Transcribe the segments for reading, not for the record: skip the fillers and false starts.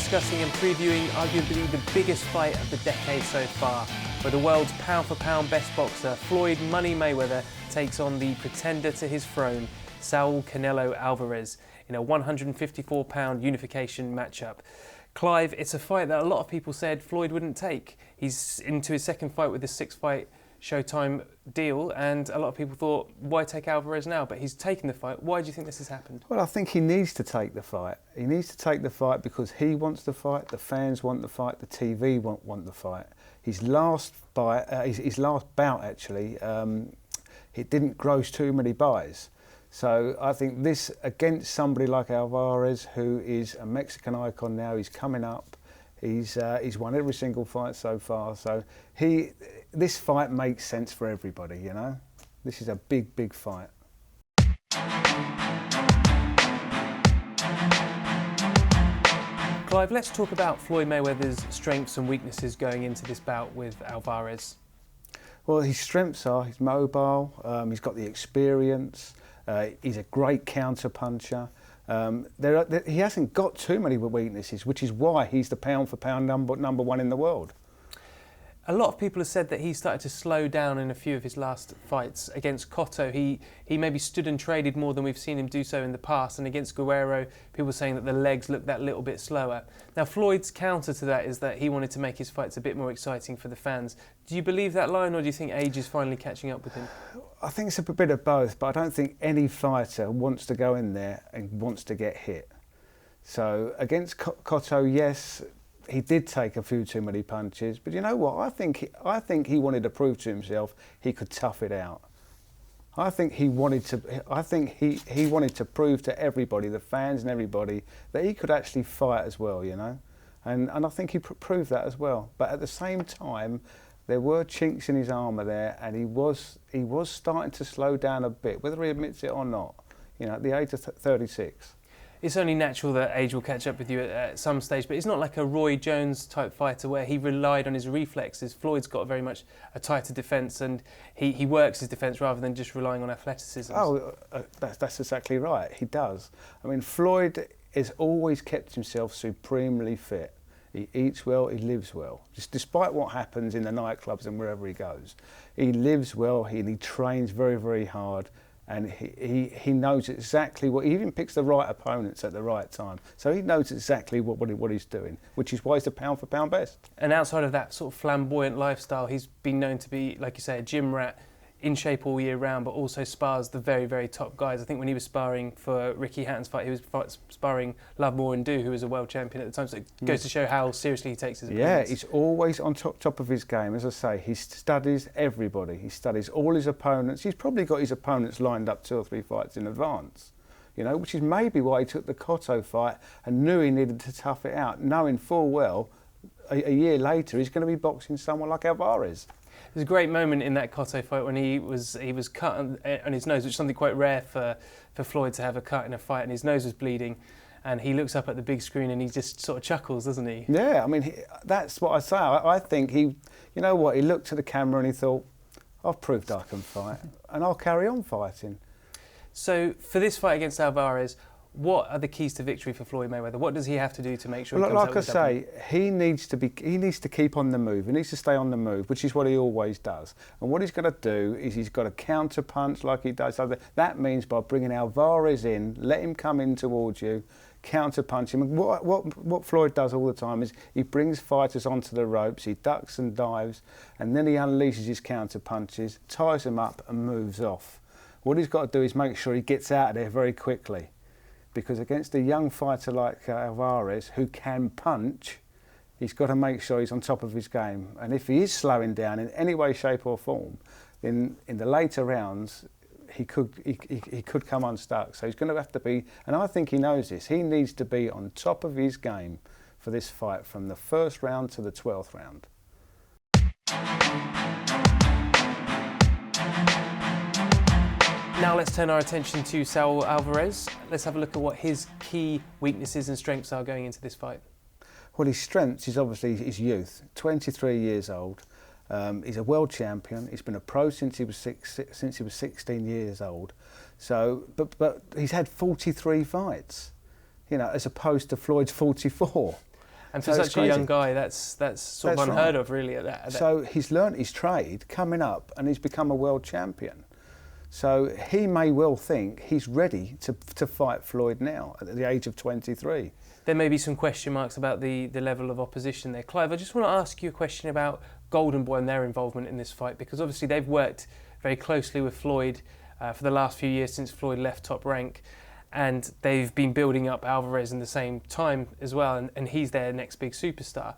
discussing and previewing arguably the biggest fight of the decade so far, where the world's pound-for-pound best boxer, Floyd "Money" Mayweather, takes on the pretender to his throne, Saul Canelo Alvarez, in a 154-pound unification matchup. Clive, it's a fight that a lot of people said Floyd wouldn't take. He's into his second fight with a 6-fight Showtime deal, and a lot of people thought, why take Alvarez now? But he's taken the fight. Why do you think this has happened? Well, I think he needs to take the fight. He needs to take the fight because he wants the fight, the fans want the fight, the TV want the fight. His last fight, his last bout actually, it didn't gross too many buys. So I think this against somebody like Alvarez, who is a Mexican icon now, he's coming up. He's won every single fight so far. So this fight makes sense for everybody, you know. This is a big, big fight. Clive, let's talk about Floyd Mayweather's strengths and weaknesses going into this bout with Alvarez. Well, his strengths are he's mobile, he's got the experience, he's a great counter-puncher. He hasn't got too many weaknesses, which is why he's the pound-for-pound number one in the world. A lot of people have said that he started to slow down in a few of his last fights. Against Cotto, he maybe stood and traded more than we've seen him do so in the past, and against Guerrero, people were saying that the legs looked that little bit slower. Now, Floyd's counter to that is that he wanted to make his fights a bit more exciting for the fans. Do you believe that line, or do you think age is finally catching up with him? I think it's a bit of both, but I don't think any fighter wants to go in there and wants to get hit. So against Cotto, yes, he did take a few too many punches, but you know what? I think he wanted to prove to himself he could tough it out. I think he wanted to prove to everybody, the fans and everybody, that he could actually fight as well, you know. And I think he proved that as well. But at the same time, there were chinks in his armour there, and he was starting to slow down a bit, whether he admits it or not. You know, at the age of 36. It's only natural that age will catch up with you at some stage, but it's not like a Roy Jones type fighter where he relied on his reflexes. Floyd's got very much a tighter defence, and he works his defence rather than just relying on athleticism. Oh, that's exactly right. He does. I mean, Floyd has always kept himself supremely fit. He eats well, he lives well. Just despite what happens in the nightclubs and wherever he goes, he lives well. He trains very, very hard. And he knows exactly what, he even picks the right opponents at the right time. So he knows exactly what he's doing, which is why he's the pound-for-pound best. And outside of that sort of flamboyant lifestyle, he's been known to be, like you say, a gym rat, in shape all year round, but also spars the very, very top guys. I think when he was sparring for Ricky Hatton's fight, he was sparring Lovemore and who was a world champion at the time. So it goes to show how seriously he takes his opponents. Yeah, he's always on top of his game. As I say, he studies everybody. He studies all his opponents. He's probably got his opponents lined up 2 or 3 fights in advance, you know, which is maybe why he took the Cotto fight and knew he needed to tough it out, knowing full well a year later he's going to be boxing someone like Alvarez. There's a great moment in that Cotto fight when he was cut on his nose, which is something quite rare for Floyd to have a cut in a fight, and his nose was bleeding, and he looks up at the big screen and he just sort of chuckles, doesn't he? Yeah, I mean, that's what I say. I think you know what, he looked to the camera and he thought, I've proved I can fight, and I'll carry on fighting. So for this fight against Alvarez, what are the keys to victory for Floyd Mayweather? What does he have to do to make sure he comes out with a W? Like I say, he needs to keep on the move. He needs to stay on the move, which is what he always does. And what he's got to do is he's got to counter punch like he does. That means by bringing Alvarez in, let him come in towards you, counter punch him. And what Floyd does all the time is he brings fighters onto the ropes, he ducks and dives, and then he unleashes his counter punches, ties them up and moves off. What he's got to do is make sure he gets out of there very quickly. Because against a young fighter like Alvarez, who can punch, he's got to make sure he's on top of his game. And if he is slowing down in any way, shape or form, then in the later rounds, he could come unstuck. So he's going to have to be, and I think he knows this, he needs to be on top of his game for this fight from the 1st round to the 12th round. Now let's turn our attention to Saul Alvarez. Let's have a look at what his key weaknesses and strengths are going into this fight. Well, his strengths is obviously his youth. 23 years old. He's a world champion. He's been a pro since he was 16 years old. So, but he's had 43 fights, you know, as opposed to Floyd's 44. And for such a young guy, that's sort of unheard of, really. So he's learnt his trade coming up, and he's become a world champion. So he may well think he's ready to fight Floyd now at the age of 23. There may be some question marks about the level of opposition there. Clive, I just want to ask you a question about Golden Boy and their involvement in this fight, because obviously they've worked very closely with Floyd for the last few years since Floyd left Top Rank, and they've been building up Alvarez in the same time as well, and he's their next big superstar.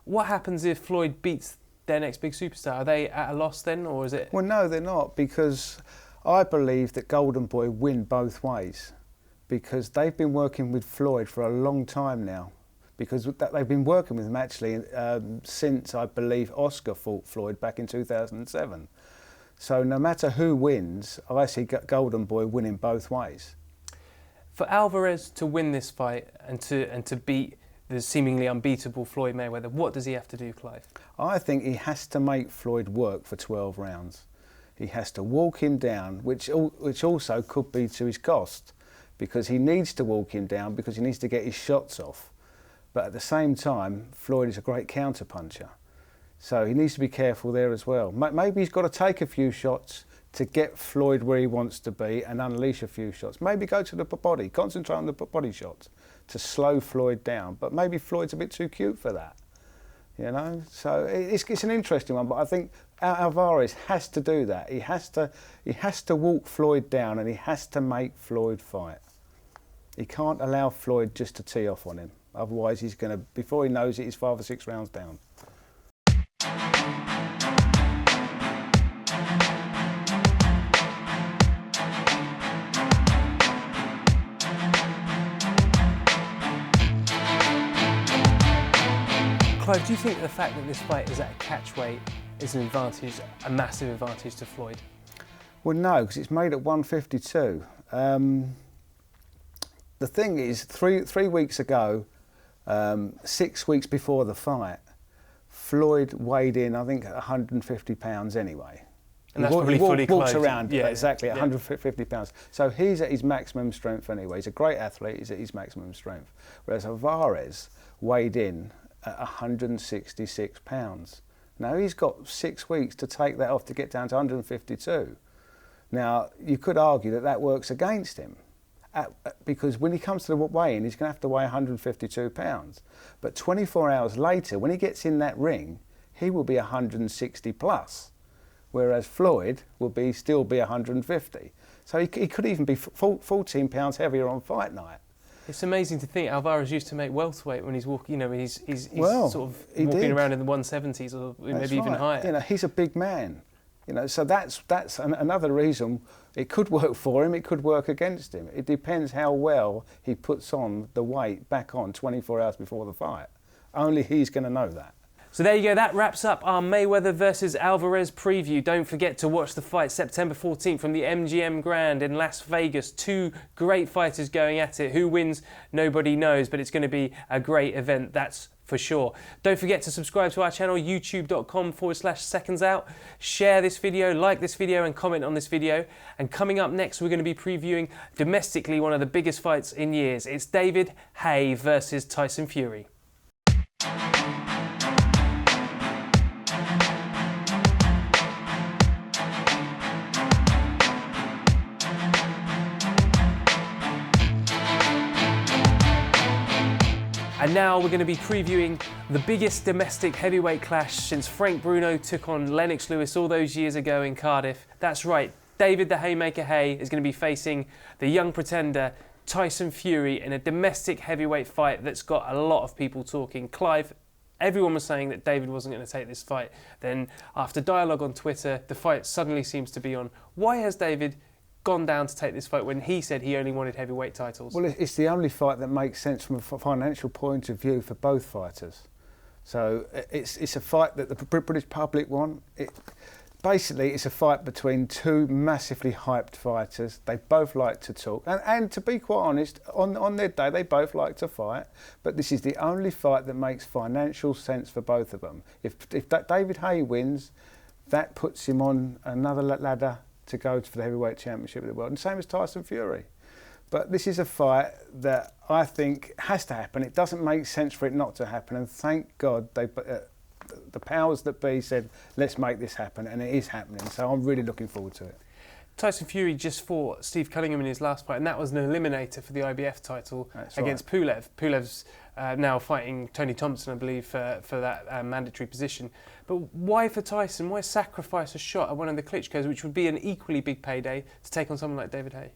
What happens if Floyd beats their next big superstar? Are they at a loss then, or is it? Well, no, they're not, because I believe that Golden Boy win both ways, because they've been working with Floyd for a long time now, because they've been working with him actually since, I believe, Oscar fought Floyd back in 2007. So no matter who wins, I see Golden Boy winning both ways. For Alvarez to win this fight and to beat the seemingly unbeatable Floyd Mayweather, what does he have to do, Clive? I think he has to make Floyd work for 12 rounds. He has to walk him down, which also could be to his cost, because he needs to walk him down because he needs to get his shots off. But at the same time, Floyd is a great counter-puncher. So he needs to be careful there as well. Maybe he's got to take a few shots to get Floyd where he wants to be and unleash a few shots. Maybe go to the body, concentrate on the body shots to slow Floyd down. But maybe Floyd's a bit too cute for that, you know? So it's an interesting one, but I think Alvarez has to do that. He has to walk Floyd down, and he has to make Floyd fight. He can't allow Floyd just to tee off on him. Otherwise, he's going to, before he knows it, he's 5 or 6 rounds down. Clive, do you think the fact that this fight is at a catch weight is an advantage, a massive advantage to Floyd? Well, no, because it's made at 152. The thing is, three weeks ago, 6 weeks before the fight, Floyd weighed in, I think, 150 pounds anyway. And that's probably fully clothed. Walks around, yeah, exactly, 150 pounds. So he's at his maximum strength anyway. He's a great athlete, he's at his maximum strength. Whereas Alvarez weighed in at 166 pounds. Now he's got 6 weeks to take that off to get down to 152. Now, you could argue that works against him. Because when he comes to the weigh-in, he's going to have to weigh 152 pounds. But 24 hours later, when he gets in that ring, he will be 160 plus, whereas Floyd will still be 150. So he could even be 14 pounds heavier on fight night. It's amazing to think Alvarez used to make welterweight when he's walking. You know, he's sort of walking around in the 170s or maybe even higher. You know, he's a big man. You know, so that's another reason it could work for him, it could work against him. It depends how well he puts on the weight back on 24 hours before the fight. Only he's going to know that. So there you go, that wraps up our Mayweather versus Alvarez preview. Don't forget to watch the fight September 14th from the MGM Grand in Las Vegas. 2 great fighters going at it. Who wins, nobody knows, but it's going to be a great event, that's for sure. Don't forget to subscribe to our channel, youtube.com/secondsout. Share this video, like this video and comment on this video. And coming up next, we're going to be previewing domestically one of the biggest fights in years. It's David Haye versus Tyson Fury. And now we're going to be previewing the biggest domestic heavyweight clash since Frank Bruno took on Lennox Lewis all those years ago in Cardiff. That's right, David the Haymaker Haye is going to be facing the young pretender Tyson Fury in a domestic heavyweight fight that's got a lot of people talking. Clive, everyone was saying that David wasn't going to take this fight. Then after dialogue on Twitter, the fight suddenly seems to be on. Why has David gone down to take this fight when he said he only wanted heavyweight titles? Well, it's the only fight that makes sense from a financial point of view for both fighters. So it's a fight that the British public want. Basically, it's a fight between 2 massively hyped fighters. They both like to talk. And to be quite honest, on their day, they both like to fight. But this is the only fight that makes financial sense for both of them. If David Haye wins, that puts him on another ladder to go for the heavyweight championship of the world, and same as Tyson Fury. But this is a fight that I think has to happen. It doesn't make sense for it not to happen. And thank God the powers that be said, let's make this happen. And it is happening. So I'm really looking forward to it. Tyson Fury just fought Steve Cunningham in his last fight, and that was an eliminator for the IBF title against Pulev. Pulev's now fighting Tony Thompson, I believe, for that mandatory position. But why for Tyson? Why sacrifice a shot at one of the Klitschkos, which would be an equally big payday, to take on someone like David Haye?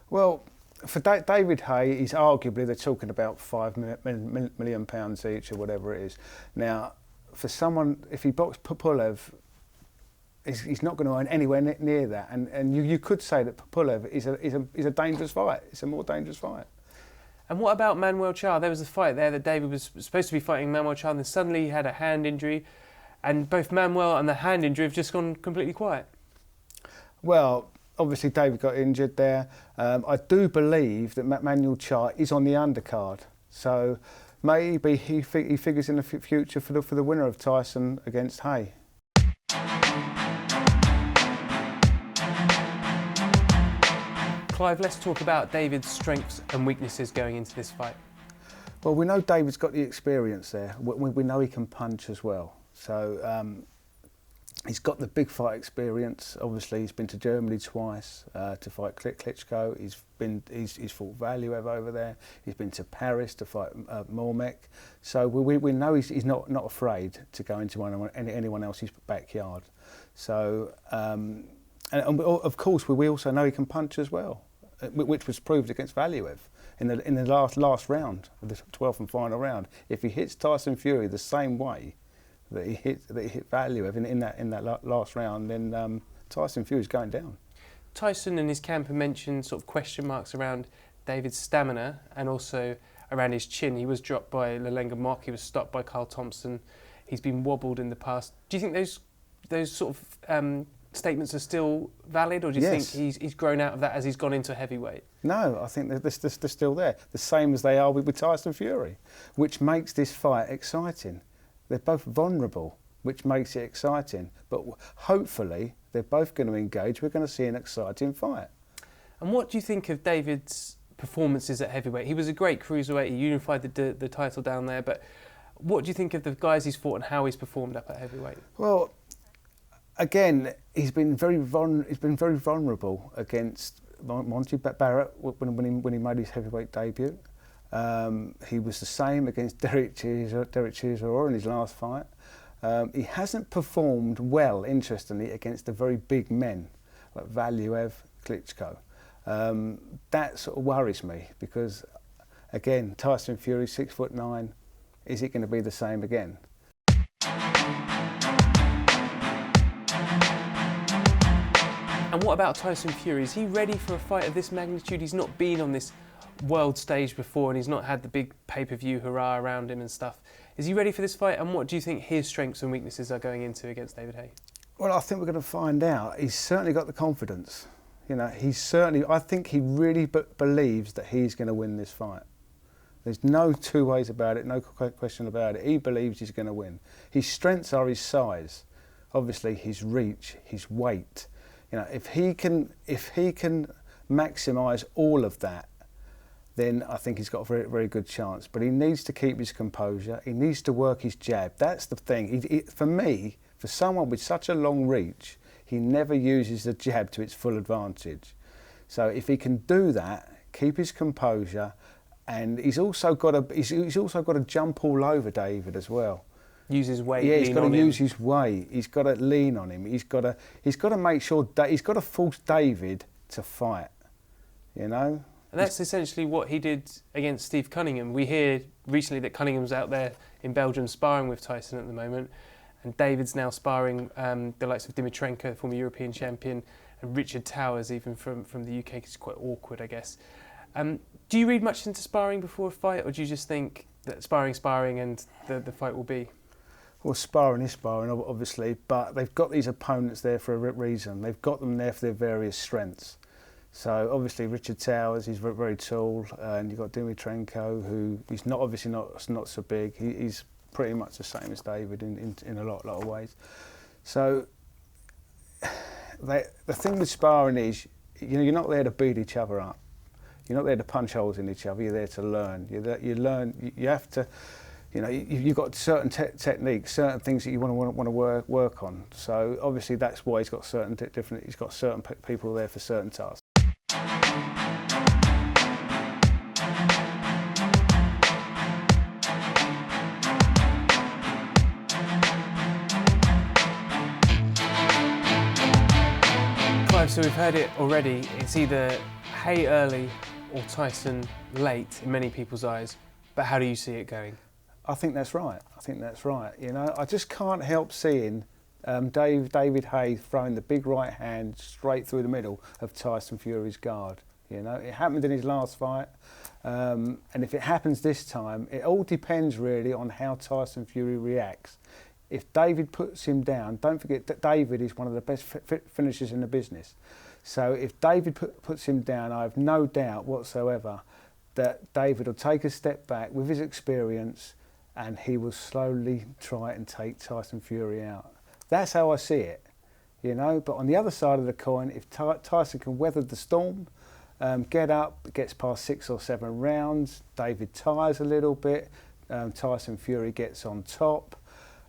Well, for David Haye, he's arguably, they're talking about £5 million each or whatever it is. Now, for someone, if he boxed Pulev, he's not going to earn anywhere near that. And you could say that Pulev is a dangerous fight. It's a more dangerous fight. And what about Manuel Charr? There was a fight there that David was supposed to be fighting Manuel Charr, and then suddenly he had a hand injury. And both Manuel and the hand injury have just gone completely quiet. Well, obviously David got injured there. I do believe that Manuel Charr is on the undercard. So maybe he figures in the future for the winner of Tyson against Haye. Clive, let's talk about David's strengths and weaknesses going into this fight. Well, we know David's got the experience there. We know he can punch as well. So he's got the big fight experience. Obviously, he's been to Germany twice to fight Klitschko. He's fought Valuev over there. He's been to Paris to fight Mormek. So we know he's not afraid to go into anyone else's backyard. So and of course we also know he can punch as well, which was proved against Valuev in the last round, the 12th and final round. If he hits Tyson Fury the same way that he hit Valuev in that last round, then Tyson Fury's going down. Tyson and his camp have mentioned sort of question marks around David's stamina and also around his chin. He was dropped by Lalenga Mock. He was stopped by Carl Thompson. He's been wobbled in the past. Do you think those sort of statements are still valid, or do you think he's grown out of that as he's gone into heavyweight? No, I think they're still there, the same as they are with Tyson Fury, which makes this fight exciting. They're both vulnerable, which makes it exciting. But hopefully, they're both going to engage. We're going to see an exciting fight. And what do you think of David's performances at heavyweight? He was a great cruiserweight. He unified the title down there. But what do you think of the guys he's fought and how he's performed up at heavyweight? Well, again, he's been very vulnerable against Monty Barrett when he made his heavyweight debut. He was the same against Derek Chisora in his last fight. He hasn't performed well, interestingly, against the very big men like Valuev, Klitschko. That sort of worries me because, again, Tyson Fury, 6'9", is it going to be the same again? And what about Tyson Fury? Is he ready for a fight of this magnitude? He's not been on this world stage before and he's not had the big pay-per-view hurrah around him and stuff. Is he ready for this fight, and what do you think his strengths and weaknesses are going into against David Haye? Well, I think we're going to find out. He's certainly got the confidence. You know, I think he really believes that he's going to win this fight. There's no two ways about it, no question about it. He believes he's going to win. His strengths are his size, obviously his reach, his weight. You know, if he can maximise all of that, then I think he's got a very, very good chance. But he needs to keep his composure. He needs to work his jab. That's the thing. For me, for someone with such a long reach, he never uses the jab to its full advantage. So if he can do that, keep his composure, and he's also got to jump all over David as well. Use his weight. Yeah, he's got to use his weight. He's got to lean on him. He's got to make sure that he's got to force David to fight. You know. And that's essentially what he did against Steve Cunningham. We hear recently that Cunningham's out there in Belgium sparring with Tyson at the moment, and David's now sparring the likes of Dimitrenko, former European champion, and Richard Towers, even from the UK. It's quite awkward, I guess. Do you read much into sparring before a fight, or do you just think that sparring and the fight will be? Well, sparring is sparring, obviously, but they've got these opponents there for a reason. They've got them there for their various strengths. So obviously Richard Towers, he's very, very tall, and you've got Dimitrenko, who he's obviously not so big. He's pretty much the same as David in a lot of ways. So the thing with sparring is, you know, you're not there to beat each other up. You're not there to punch holes in each other. You're there to learn. You learn. You have to. You know, you've got certain techniques, certain things that you want to work on. So obviously that's why he's got certain different. He's got certain people there for certain tasks. Clive, so we've heard it already. It's either Haye early or Tyson late in many people's eyes. But how do you see it going? I think that's right. I think that's right. You know, I just can't help seeing David Haye throwing the big right hand straight through the middle of Tyson Fury's guard. You know, it happened in his last fight, and if it happens this time, it all depends really on how Tyson Fury reacts. If David puts him down, don't forget that David is one of the best finishers in the business. So if David puts him down, I have no doubt whatsoever that David will take a step back with his experience and he will slowly try and take Tyson Fury out. That's how I see it, you know. But on the other side of the coin, if Tyson can weather the storm, get up, gets past 6 or 7 rounds, David tires a little bit, Tyson Fury gets on top,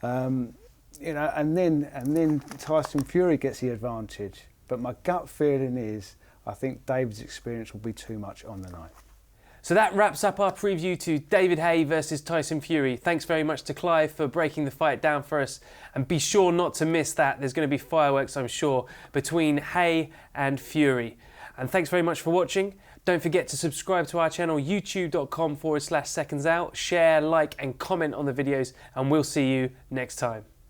you know, and then Tyson Fury gets the advantage. But my gut feeling is, I think David's experience will be too much on the night. So that wraps up our preview to David Haye versus Tyson Fury. Thanks very much to Clive for breaking the fight down for us. And be sure not to miss that. There's going to be fireworks, I'm sure, between Haye and Fury. And thanks very much for watching. Don't forget to subscribe to our channel, youtube.com/secondsout. Share, like and comment on the videos. And we'll see you next time.